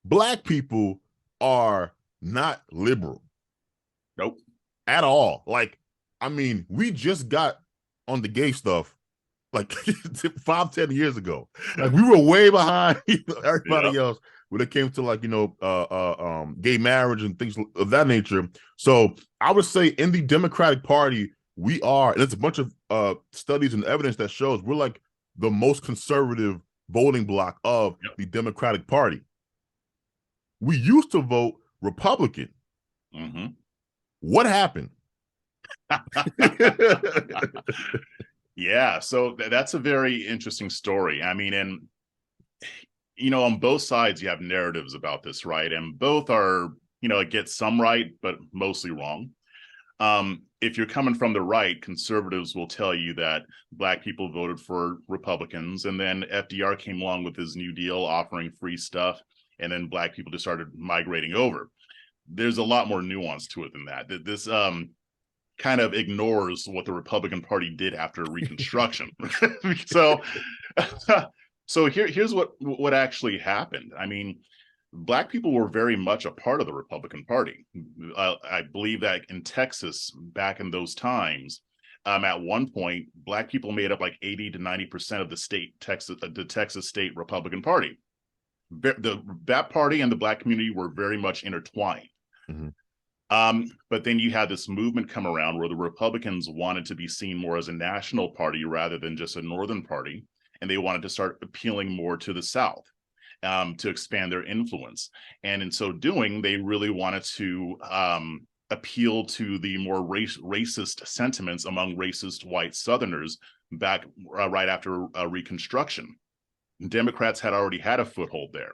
Black people are not liberal Nope. at all. Like, I mean, we just got on the gay stuff like 5, 10 years ago. Like we were way behind Yeah. everybody else when it came to like, gay marriage and things of that nature. So I would say in the Democratic Party, we are, and it's a bunch of studies and evidence that shows we're like the most conservative voting bloc of Yep. the Democratic Party. We used to vote Republican. Mm-hmm. What happened? Yeah, so that's a very interesting story. I mean, and on both sides you have narratives about this, right? And both are, get some right, but mostly wrong. If you're coming from the right, conservatives will tell you that Black people voted for Republicans, and then FDR came along with his New Deal offering free stuff, and then Black people just started migrating over. There's a lot more nuance to it than that. This kind of ignores what the Republican Party did after Reconstruction. so, so here's what actually happened. I mean, Black people were very much a part of the Republican Party. I believe that in Texas, back in those times, at one point, Black people made up like 80 to 90% of the Texas State Republican Party. That party and the Black community were very much intertwined. Mm-hmm. But then you had this movement come around where the Republicans wanted to be seen more as a national party rather than just a Northern party. And they wanted to start appealing more to the South to expand their influence. And in so doing, they really wanted to appeal to the more racist sentiments among racist white Southerners back right after Reconstruction. Democrats had already had a foothold there.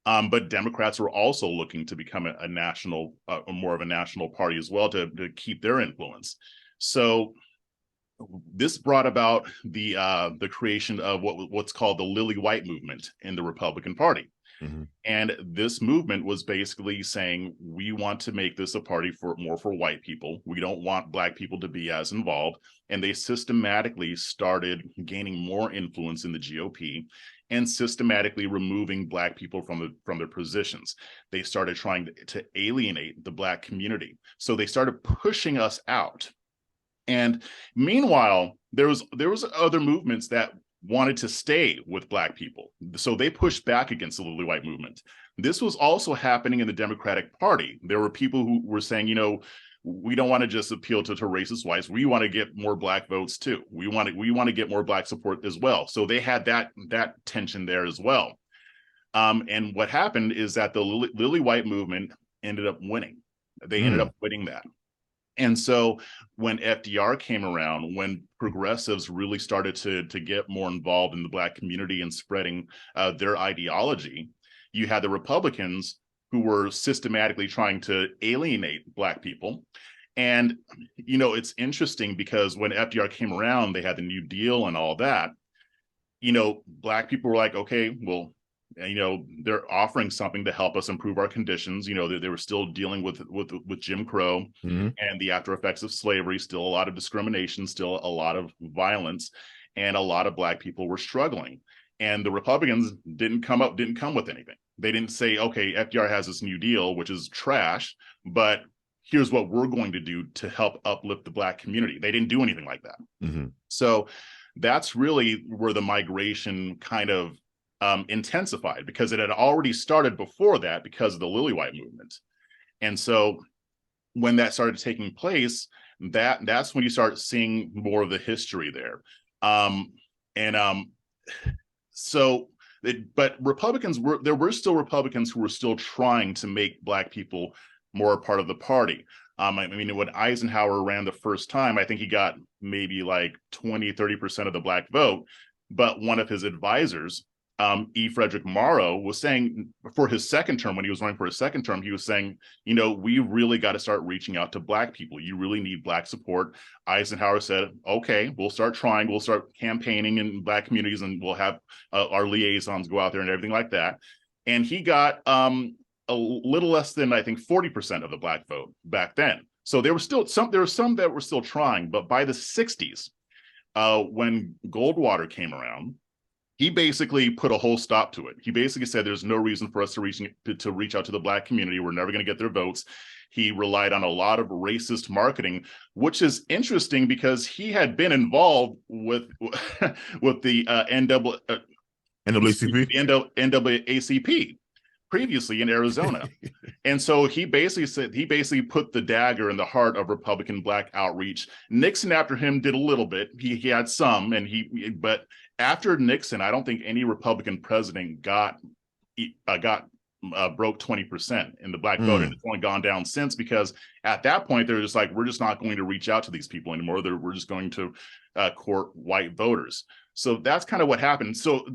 But Democrats were also looking to become a national, more of a national party as well to keep their influence. So this brought about the creation of what's called the Lily White movement in the Republican Party. Mm-hmm. And this movement was basically saying, we want to make this a party more for white people. We don't want Black people to be as involved. And they systematically started gaining more influence in the GOP and systematically removing Black people from their positions. They started trying to alienate the Black community. So they started pushing us out. And meanwhile, there was other movements that wanted to stay with Black people. So they pushed back against the Lily White movement. This was also happening in the Democratic Party. There were people who were saying, we don't want to just appeal to racist whites. We want to get more Black votes too. We want to get more Black support as well. So they had that tension there as well. And what happened is that the Lily White movement ended up winning. They ended up winning that. And so when FDR came around, when progressives really started to get more involved in the Black community and spreading their ideology, you had the Republicans who were systematically trying to alienate Black people. And, it's interesting because when FDR came around, they had the New Deal and all that. Black people were like, okay, well, they're offering something to help us improve our conditions. They were still dealing with Jim Crow and the after effects of slavery, still a lot of discrimination, still a lot of violence, and a lot of Black people were struggling. And the Republicans didn't come with anything. They didn't say, okay, FDR has this New Deal, which is trash, but here's what we're going to do to help uplift the Black community. They didn't do anything like that. Mm-hmm. So that's really where the migration kind of intensified, because it had already started before that because of the Lily White movement. And so when that started taking place, that's when you start seeing more of the history there. But Republicans there were still Republicans who were still trying to make Black people more a part of the party. I mean, when Eisenhower ran the first time, I think he got maybe like 20-30% of the Black vote. But one of his advisors, E. Frederick Morrow, was saying for his second term, when he was running for his second term, he was saying, we really got to start reaching out to Black people. You really need Black support. Eisenhower said, okay, we'll start trying. We'll start campaigning in Black communities, and we'll have our liaisons go out there and everything like that. And he got a little less than, I think, 40% of the Black vote back then. So there were some that were still trying. But by the 60s, when Goldwater came around, he basically put a whole stop to it. He basically said there's no reason for us to reach out to the Black community. We're never going to get their votes. He relied on a lot of racist marketing, which is interesting because he had been involved with with the NAACP previously in Arizona. And so he basically put the dagger in the heart of Republican Black outreach. Nixon, after him, did a little bit. He had some, but after Nixon, I don't think any Republican president broke 20% in the Black vote, and it's only gone down since, because at that point they're just like, we're just not going to reach out to these people anymore. We're just going to court white voters. So that's kind of what happened. So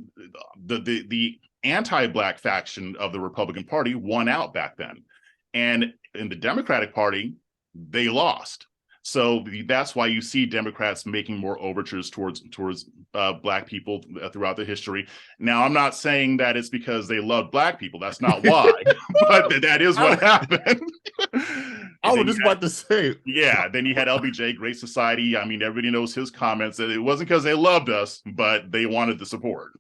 the anti-Black faction of the Republican Party won out back then, and in the Democratic Party they lost. So that's why you see Democrats making more overtures towards Black people throughout the history. Now, I'm not saying that it's because they love Black people. That's not why, but that is what happened. I was just about to say. Yeah, then you had LBJ, Great Society. I mean, everybody knows his comments that it wasn't because they loved us, but they wanted the support.